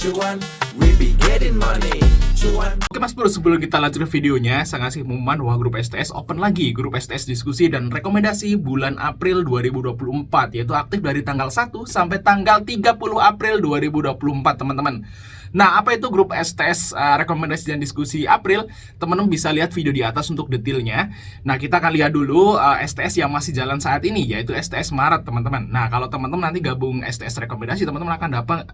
cuan, we be getting money. Cuan. Oke Mas Bro, sebelum kita lanjut ke videonya, saya ngasih pengumuman bahwa grup STS open lagi. Grup STS diskusi dan rekomendasi bulan April 2024, yaitu aktif dari tanggal 1 sampai tanggal 30 April 2024 teman-teman. Nah, apa itu grup STS rekomendasi dan diskusi April? Teman-teman bisa lihat video di atas untuk detailnya. Nah, kita akan lihat dulu STS yang masih jalan saat ini, yaitu STS Maret teman-teman. Nah, kalau teman-teman nanti gabung STS rekomendasi, teman-teman akan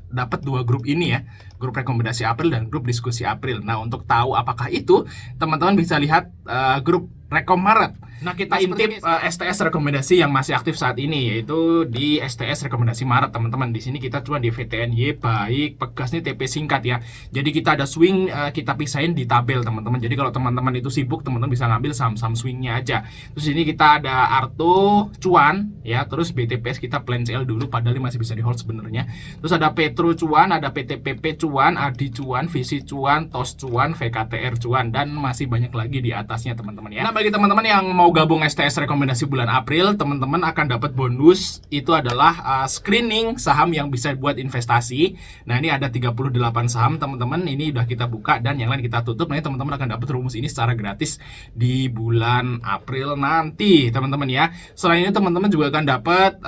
dapat dua grup ini ya, grup rekomendasi April dan grup diskusi April. Nah, untuk tahu apakah itu, teman-teman bisa lihat grup Rekom Maret. Nah, kita intip STS rekomendasi yang masih aktif saat ini, yaitu di STS rekomendasi Maret teman-teman. Di sini kita cuma di VTNY baik pegas nih TP singkat ya. Jadi kita ada swing, kita pisahin di tabel teman-teman. Jadi kalau teman-teman itu sibuk, teman-teman bisa ngambil saham-saham swingnya aja. Terus ini kita ada Arto cuan ya, terus BTPS kita plan CL dulu padahal ini masih bisa di hold sebenarnya. Terus ada Petro cuan, ada PTPP cuan, Adi cuan, Visi cuan, TOS cuan, VKTR cuan, dan masih banyak lagi di atasnya teman-teman ya. Nah, bagi teman-teman yang mau gabung STS rekomendasi bulan April, teman-teman akan dapat bonus, itu adalah screening saham yang bisa buat investasi. Nah, ini ada 38 saham teman-teman, ini udah kita buka dan yang lain kita tutup. Nah, teman-teman akan dapat rumus ini secara gratis di bulan April nanti teman-teman ya. Selain ini teman-teman juga akan dapat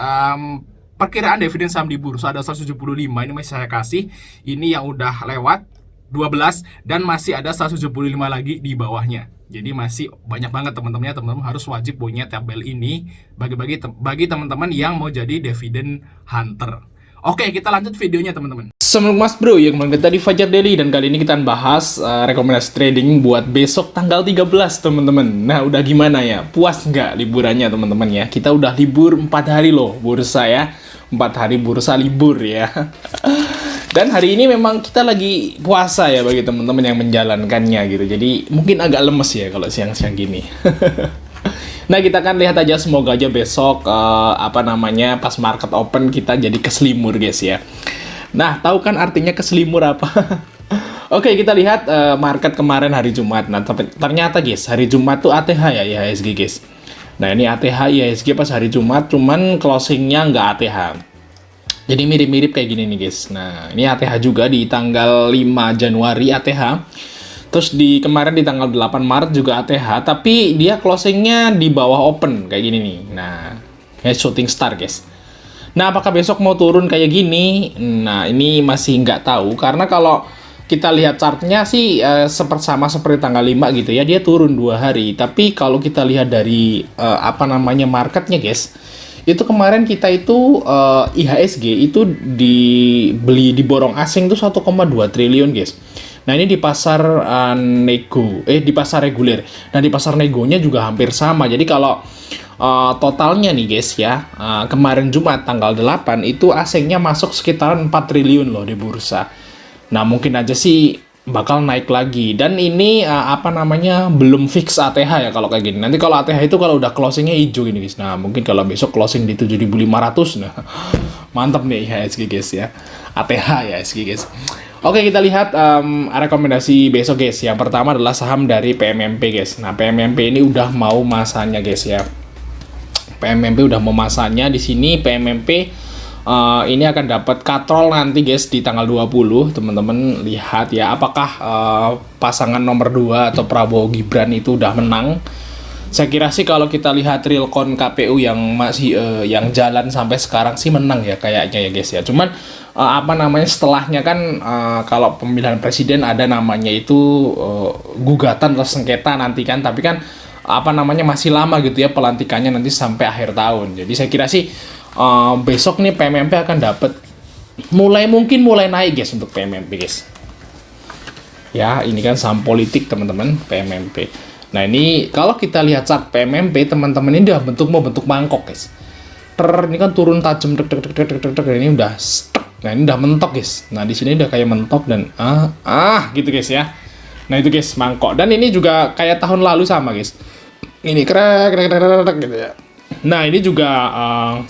perkiraan dividen saham di bursa, ada 175, ini masih saya kasih. Ini yang udah lewat 12 dan masih ada 175 lagi di bawahnya. Jadi masih banyak banget teman-teman ya. Teman-teman harus wajib punya tabel ini bagi teman-teman yang mau jadi dividen hunter. Oke, kita lanjut videonya teman-teman. Assalamualaikum Mas Bro, ya kembali kita di Fajar Daily dan kali ini kita bahas rekomendasi trading buat besok tanggal 13 teman-teman. Nah, udah gimana ya? Puas nggak liburannya teman-teman ya? Kita udah libur 4 hari loh bursa ya. 4 hari bursa libur ya. Dan hari ini memang kita lagi puasa ya bagi teman-teman yang menjalankannya gitu. Jadi mungkin agak lemes ya kalau siang-siang gini. Nah, kita akan lihat aja, semoga aja besok pas market open kita jadi keselimur guys ya. Nah, tahu kan artinya keselimur apa? Oke, kita lihat market kemarin hari Jumat. Nah, ternyata guys, hari Jumat tuh ATH ya IHSG guys. Nah, ini ATH IHSG pas hari Jumat, cuman closingnya nggak ATH. Jadi mirip-mirip kayak gini nih guys. Nah, ini ATH juga di tanggal 5 Januari ATH. Terus kemarin di tanggal 8 Maret juga ATH, tapi dia closingnya di bawah open kayak gini nih. Nah, kayak shooting star guys. Nah, apakah besok mau turun kayak gini? Nah, ini masih nggak tahu, karena kalau kita lihat chartnya sih sama seperti tanggal 5 gitu ya, dia turun 2 hari. Tapi kalau kita lihat dari marketnya guys, itu kemarin kita itu IHSG itu dibeli di borong asing tuh 1,2 triliun guys. Nah, ini di pasar di pasar reguler. Nah, di pasar negonya juga hampir sama. Jadi kalau totalnya nih guys ya, kemarin Jumat tanggal 8 itu asingnya masuk sekitaran 4 triliun loh di bursa. Nah, mungkin aja sih bakal naik lagi. Dan ini belum fix ATH ya kalau kayak gini. Nanti kalau ATH itu kalau udah closingnya hijau gini guys. Nah, mungkin kalau besok closing di 7.500, nah mantap nih IHSG guys ya. ATH ya IHSG guys. Oke, kita lihat rekomendasi besok guys. Yang pertama adalah saham dari PMMP guys. Nah, PMMP ini udah mau masanya guys ya. PMMP udah mau masanya. Di sini PMMP ini akan dapat katrol nanti guys di tanggal 20. Teman-teman lihat ya, apakah pasangan nomor 2 atau Prabowo Gibran itu udah menang. Saya kira sih kalau kita lihat realcon KPU yang masih yang jalan sampai sekarang sih menang ya kayaknya ya guys ya. Cuman setelahnya kan kalau pemilihan presiden ada namanya itu gugatan atau sengketa nanti kan, tapi kan masih lama gitu ya pelantikannya nanti sampai akhir tahun. Jadi saya kira sih besok nih PMMP akan dapat mulai naik guys untuk PMMP guys. Ya, ini kan saham politik teman-teman PMMP. Nah, ini kalau kita lihat chart PMMP teman-teman, ini udah mau bentuk mangkok guys. Ini kan turun tajam ini udah stuck. Nah, ini udah mentok guys. Nah, di sini udah kayak mentok dan gitu guys ya. Nah, itu guys mangkok. Dan ini juga kayak tahun lalu sama guys. Ini krek gitu ya. Nah, ini juga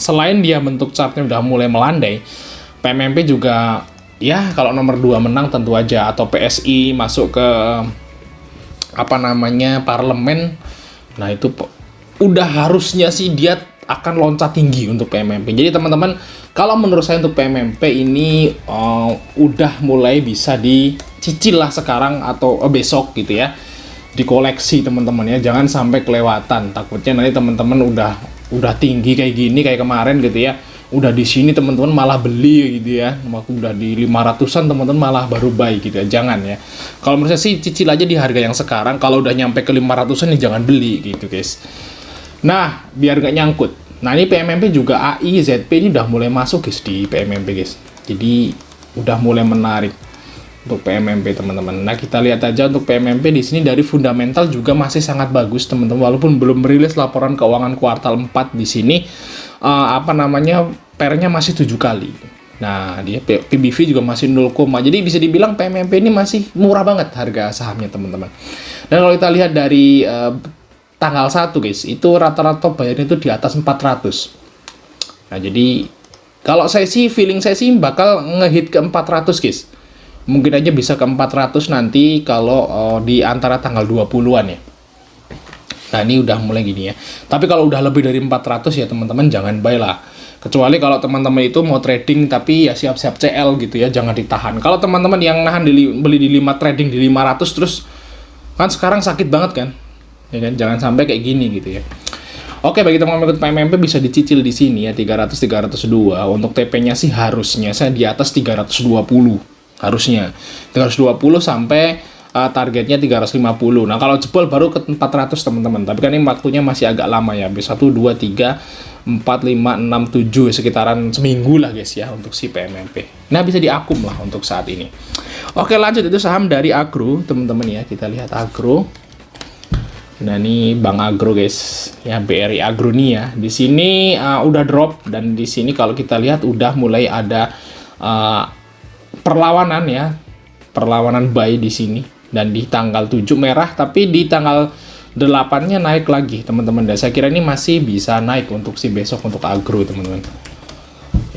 selain dia bentuk chartnya udah mulai melandai, PMMP juga ya kalau nomor 2 menang tentu aja, atau PSI masuk ke parlemen. Nah, itu udah harusnya sih dia akan loncat tinggi untuk PMMP. Jadi teman-teman, kalau menurut saya untuk PMMP ini udah mulai bisa dicicil lah sekarang atau besok gitu ya, dikoleksi teman-teman ya, jangan sampai kelewatan. Takutnya nanti teman-teman udah tinggi kayak gini kayak kemarin gitu ya, udah di sini teman-teman malah beli gitu ya, waktu udah di 500-an teman-teman malah baru buy gitu ya, jangan ya. Kalau menurut saya sih cicil aja di harga yang sekarang, kalau udah nyampe ke 500-an ya jangan beli gitu guys. Nah, biar nggak nyangkut. Nah, ini PMMP juga AI, ZP ini udah mulai masuk guys di PMMP guys. Jadi udah mulai menarik untuk PMMP teman-teman. Nah, kita lihat aja untuk PMMP di sini dari fundamental juga masih sangat bagus teman-teman, walaupun belum merilis laporan keuangan kuartal 4 di sini. Pernya masih 7 kali. Nah, dia PBV juga masih 0, jadi bisa dibilang PMMP ini masih murah banget harga sahamnya teman-teman. Dan kalau kita lihat dari tanggal 1 guys, itu rata-rata bayarnya itu di atas 400. Nah, jadi kalau saya sih, feeling saya sih bakal ngehit ke 400 guys. Mungkin aja bisa ke 400 nanti kalau di antara tanggal 20-an ya. Nah, ini udah mulai gini ya. Tapi kalau udah lebih dari 400 ya teman-teman jangan buy lah. Kecuali kalau teman-teman itu mau trading tapi ya siap-siap CL gitu ya, jangan ditahan. Kalau teman-teman yang nahan beli di 5 trading di 500 terus kan sekarang sakit banget kan. Ya kan, jangan sampai kayak gini gitu ya. Oke, bagi teman-teman ikut PMMP bisa dicicil di sini ya, 300-302. Untuk TP-nya sih harusnya saya di atas 320. Harusnya 320 sampai targetnya 350. Nah, kalau jebol baru ke 400 teman-teman. Tapi kan ini waktunya masih agak lama ya. B1 2 3 4 5 6 7 sekitaran seminggu lah guys ya untuk si PMMP. Nah, bisa diakum lah untuk saat ini. Oke, lanjut itu saham dari Agro, teman-teman ya. Kita lihat Agro. Nah, ini Bank Agro guys. Ya, BRI Agro nih ya. Di sini udah drop, dan di sini kalau kita lihat udah mulai ada perlawanan ya. Perlawanan buy di sini. Dan di tanggal 7 merah, tapi di tanggal 8-nya naik lagi teman-teman. Dan saya kira ini masih bisa naik untuk si besok untuk Agro teman-teman.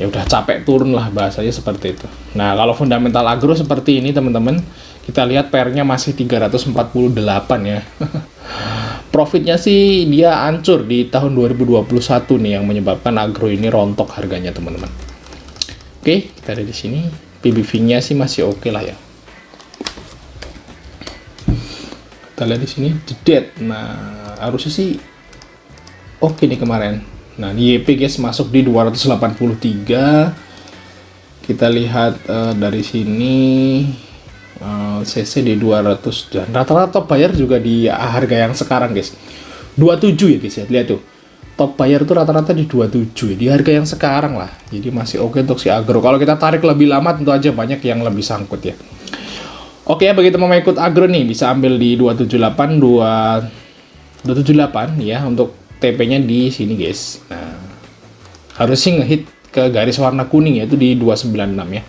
Ya udah capek turun lah bahasanya seperti itu. Nah, kalau fundamental Agro seperti ini teman-teman, kita lihat PR-nya masih 348 ya. Profitnya sih dia hancur di tahun 2021 nih, yang menyebabkan Agro ini rontok harganya teman-teman. Oke, kita ada di sini. PBV-nya sih masih oke lah ya. Kita lihat di sini jedet. Nah, harusnya sih oke nih kemarin. Nah, di YP guys masuk di 283. Kita lihat dari sini CC di 200, dan rata-rata top buyer juga di harga yang sekarang guys 27 ya guys ya. Lihat tuh, top buyer tuh rata-rata di 27 ya, di harga yang sekarang lah. Jadi masih oke untuk si Agro. Kalau kita tarik lebih lama tentu aja banyak yang lebih sangkut ya. Oke ya, bagi teman mau ikut Agro nih bisa ambil di 278 ya untuk TP-nya di sini guys. Nah, harusnya ngehit ke garis warna kuning yaitu di 296 ya.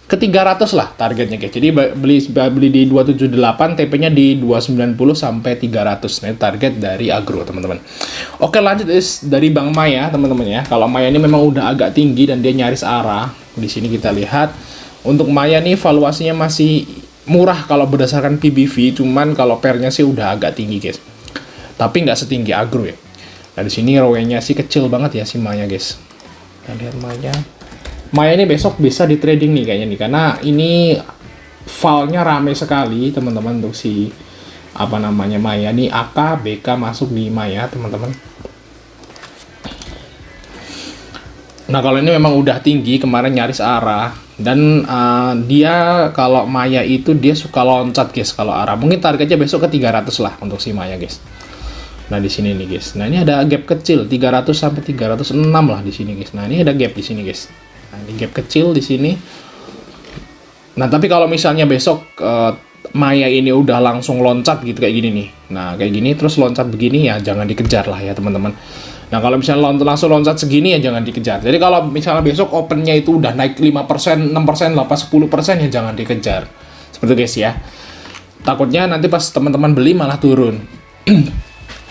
Ke 300 lah targetnya guys. Jadi beli di 278, TP-nya di 290 sampai 300. Nah, target dari Agro teman-teman. Oke, lanjut guys dari Bank Maya teman-teman ya. Kalau Maya ini memang udah agak tinggi dan dia nyaris arah. Di sini kita lihat untuk Maya nih valuasinya masih murah kalau berdasarkan PBV, cuman kalau pair-nya sih udah agak tinggi guys. Tapi nggak setinggi Agro ya. Nah, di sini ROE-nya sih kecil banget ya si Maya guys. Kita lihat Maya ini besok bisa di trading nih kayaknya nih, karena ini file-nya rame sekali teman-teman untuk si Maya nih. AK BK masuk di Maya teman-teman. Nah, kalau ini memang udah tinggi, kemarin nyaris arah, dan dia kalau Maya itu dia suka loncat guys kalau arah. Mungkin targetnya besok ke 300 lah untuk si Maya guys. Nah, di sini nih guys. Nah, ini ada gap kecil 300 sampai 306 lah di sini guys. Nah, ini ada gap di sini guys. Nah, ini gap kecil di sini. Nah, tapi kalau misalnya besok Maya ini udah langsung loncat gitu kayak gini nih. Nah, kayak gini terus loncat begini ya jangan dikejar lah ya teman-teman. Nah, kalau misalnya langsung loncat segini ya jangan dikejar. Jadi kalau misalnya besok opennya itu udah naik 5%, 6%, 10% ya jangan dikejar. Seperti itu guys ya. Takutnya nanti pas teman-teman beli malah turun.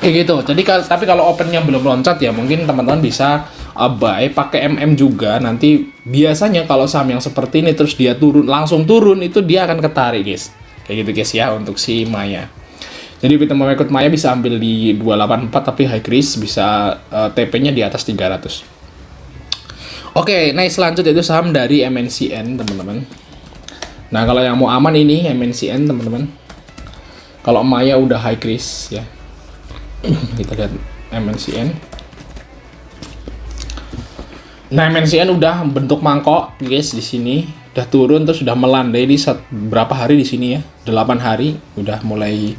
Kayak gitu. Jadi tapi kalau opennya belum loncat ya mungkin teman-teman bisa buy pakai MM juga. Nanti biasanya kalau saham yang seperti ini terus dia langsung turun itu dia akan ketarik guys. Kayak gitu guys ya untuk si Maya. Jadi kita mau ikut Maya bisa ambil di 284 tapi high risk, bisa TP-nya di atas 300. Oke, nice, lanjut itu saham dari MNCN teman-teman. Nah kalau yang mau aman ini MNCN teman-teman. Kalau Maya udah high risk ya. Kita lihat MNCN. Nah MNCN udah bentuk mangkok guys di sini, udah turun terus udah melandai di berapa hari di sini ya, 8 hari udah mulai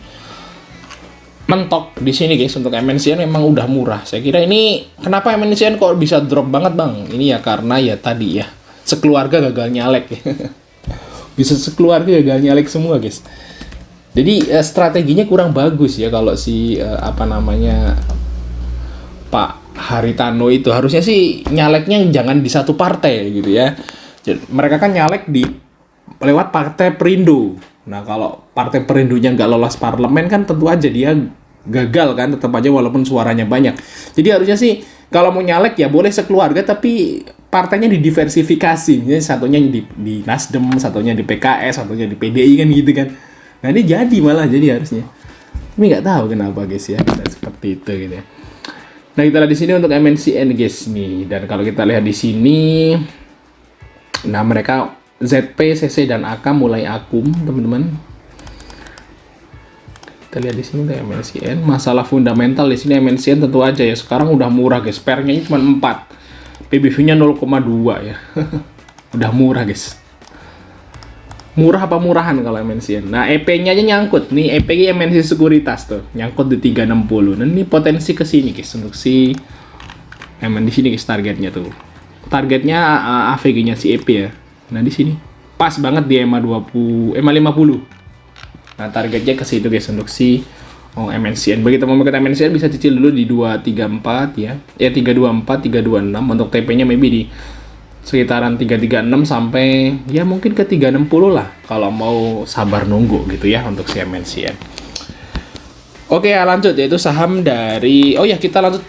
mentok di sini guys. Untuk MNCN memang udah murah. Saya kira ini kenapa MNCN kok bisa drop banget bang? Ini ya karena ya tadi ya sekeluarga gagal nyalek ya. Bisa sekeluarga gagal nyalek semua guys. Jadi strateginya kurang bagus ya kalau si Pak Haritano itu harusnya sih nyaleknya jangan di satu partai gitu ya. Jadi, mereka kan nyalek di lewat Partai Perindo. Nah kalau Partai Perindonya nggak lolos parlemen kan tentu aja dia gagal kan, tetap aja walaupun suaranya banyak. Jadi harusnya sih kalau mau nyalek ya boleh sekeluarga tapi partainya didiversifikasi. Jadi satunya di Nasdem, satunya di PKS, satunya di PDI kan gitu kan. Nah ini jadi malah jadi harusnya. Tapi nggak tahu kenapa guys ya, seperti itu gitu ya. Nah kita lihat di sini untuk MNCN guys nih, dan kalau kita lihat di sini, nah mereka ZP, CC dan AK mulai akum teman-teman. Kita lihat di sini untuk MNCN, masalah fundamental di sini MNCN tentu aja ya sekarang udah murah guys, PER-nya cuma 4, PBV-nya 0,2 ya, udah murah guys. Murah apa murahan kalau MNCN? Nah, EP-nya aja nyangkut. Nih, EP MNC Sekuritas tuh. Nyangkut di 360. Nah, ini potensi ke sini, guys. Untuk si MN di sini, guys, targetnya tuh. Targetnya AVG-nya si EP ya. Nah, di sini. Pas banget di EMA 50. Nah, targetnya ke situ, guys. Untuk si MNCN. Bagi teman-teman kita MNCN bisa cicil dulu di 234 ya. Ya, 324, 326. Untuk TP-nya maybe di sekitaran 336 sampai ya mungkin ke 360 lah kalau mau sabar nunggu gitu ya untuk si MNCN. Oke ya lanjut, yaitu saham dari kita lanjut